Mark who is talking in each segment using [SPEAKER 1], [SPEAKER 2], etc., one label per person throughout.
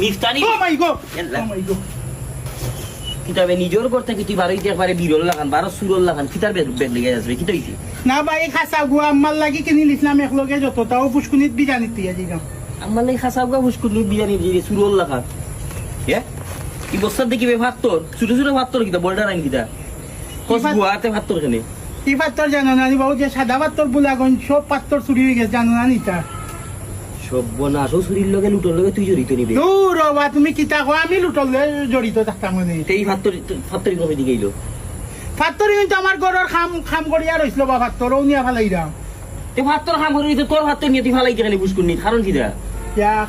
[SPEAKER 1] নিফতানি
[SPEAKER 2] ও মাই god
[SPEAKER 1] এল্লা।
[SPEAKER 2] ও মাই god
[SPEAKER 1] কিতাবে নিজের করতে কি তুই বারোইতে একবারে বিরল লাগান 12 সুরল লাগান কিতার বেগ লেগে আসবে কি তৈছি
[SPEAKER 2] না ভাই খাসা গুয়া আম্মার লাগি কিনি লিসলাম একলগে যতটাও পুষ্কুনিত বিজানিত দিয়া দিলাম
[SPEAKER 1] আমার লাগে খাসাব গা মুশকুল বিয়ানি দিয়ে সুরল লাগান এ কি বস্তার দেখিবে ভাত তোর ছোট ছোট ভাত তোর কিতা বোল্ডার আইন কিতা কস গুয়াতে ভাত তোর কেনে
[SPEAKER 2] কি পাত্তর জানো না বাবু যে সাদা পাত্তর বুলাগন সব পাত্তর চুরি হয়ে গেছে জানো না নিতা
[SPEAKER 1] সর্বনাশ ও চুরির লগে লুটোর লগে তুই জড়িত নিবি
[SPEAKER 2] দূর বা তুমি কিতা কো আমি লুটলে জড়িত থাকতাম মনে
[SPEAKER 1] এই ভাত্তরি কবে দিকে গেল
[SPEAKER 2] পাত্তর কিন্তু আমার ঘরের খাম করিয়া রইছিল বা পাত্তর ও নিয়া ফেলাইরাম
[SPEAKER 1] এই ভাত্তর খাম করে দিতে তোর ভাত নিয়ে তুই ফালাই খালি বুঝকুন নি কারণ কিতা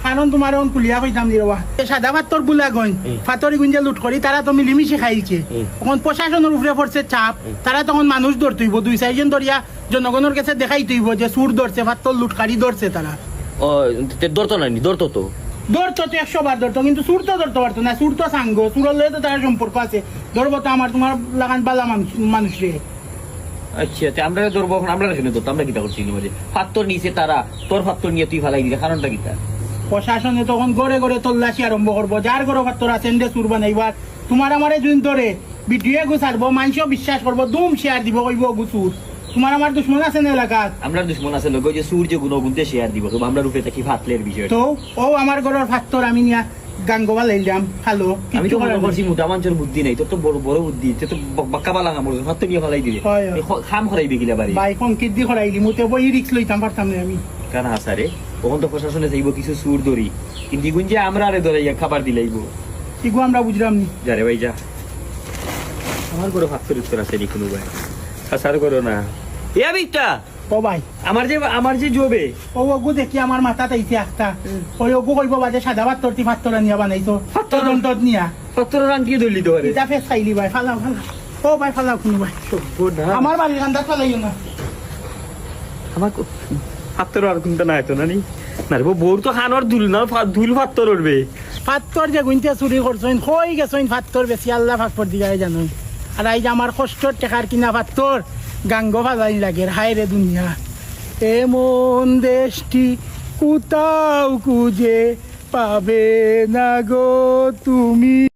[SPEAKER 2] কারণ তোমার অন কুলিয়া কইতাম দিরবা সাদা পাত্তর বুলাগন পাত্তরি গুঞ্জে লুট করি তারা তো মিলিমিশে খাইছে তখন প্রশাসনের উপরে পড়ছে চাপ তারা তখন মানুষ ধরতেইব 2-4 জন ধরিয়া জনগণের কাছে দেখাই তৈব যে সুর ধরছে পাত্তর লুটকারি ধরছে তারা
[SPEAKER 1] ও ধরতো না নি ধরতো তো
[SPEAKER 2] ধরতো তো 100 বার ধরতো কিন্তু সুর তো ধরতে পারতো না সুর তো সাঙ্গ সুরের লয়ে তো তার সম্পর্ক আছে ধরবো তো আমার তোমার লাগান বালা মানুষ রে
[SPEAKER 1] আচ্ছা আমরা ধরবো এখন আমরা শুনে তো আমরা কিতা করছি মাঝে ফাত্তর নিছে তারা তোর ফাত্তর নিয়ে তুই ফালাই দিলে কারণটা কিতা
[SPEAKER 2] প্রশাসনে তখন ঘরে ঘরে তল্লাশি আরম্ভ করবো যার ঘরে পাত্তর আছেন দে সুর বানাইবার তোমার আমার জুন ধরে ভিডিও গুছারবো মানুষও বিশ্বাস করবো দুম শেয়ার দিব কইব গুসুর তোমার আমার দুশ্মন আছে না এলাকাত
[SPEAKER 1] আমরা দুশ্মন আছে লোক যে সূর্য গুণগুণতে শেয়ার দিব তো আমরা রূপে থাকি ফাতলের বিষয়
[SPEAKER 2] তো ও আমার ঘরের ফাত্তর আমি নিয়া গাঙ্গবা লাইলাম ভালো
[SPEAKER 1] আমি তো মনে করছি মুদামাঞ্চর বুদ্ধি নাই তোর তো বড় বড় বুদ্ধি তুই তো বাক্কা বালা আমার ফাত্তর নিয়ে ফালাই দিলে
[SPEAKER 2] হয়।
[SPEAKER 1] খাম খরাইবে কিলা বাড়ি
[SPEAKER 2] ভাই সংকেত দি খরাইলি মুতে বই রিক্স লইতাম পারতাম না আমি
[SPEAKER 1] কারণ হাসারে তখন তো প্রশাসনে যাইব কিছু সুর ধরি কিন্তু ইগুন যে আমরা আরে ধরে খাবার দিলাইব
[SPEAKER 2] এগু আমরা বুঝলাম নি
[SPEAKER 1] যা রে ভাই যা আমার করে ফাত্তর উত্তর আছে নি কোনো ভাই হাসার করো না এ আবিটা
[SPEAKER 2] ও ভাই
[SPEAKER 1] আমার যে জবে
[SPEAKER 2] ও ওগু দেখি আমার মাথাতে আইছে একটা ওই ওগু কইব বাজে সাদা পাত্তরটি পাত্তর নিয়া বানাইছো
[SPEAKER 1] পাত্তর
[SPEAKER 2] তদন্ত নিয়া
[SPEAKER 1] ফাত্তর রান দিয়ে ধরলি তো আরে
[SPEAKER 2] এটা ফেস খাইলি ভাই ফালাও ও ভাই ফালাও কোনো ভাই আমার বাড়ির কান্দা ফালাইও না
[SPEAKER 1] আমার ফাত্তর আর কোনটা নাই তো নানি না রে বউর তো খানোর দুল না দুল ফাত্তর উঠবে
[SPEAKER 2] পাত্তর যে গুনতে চুরি করছেন কই গেছেন পাত্তর বেশি আল্লাহ ফাকর দিগাই জানো আর এই যে আমার কষ্টর টেকার কিনা পাত্তর গাঙ্গ ফালাই লাগে হায় রে দুনিয়া এমন দেশটি কোথাও খুঁজে পাবে না গো তুমি।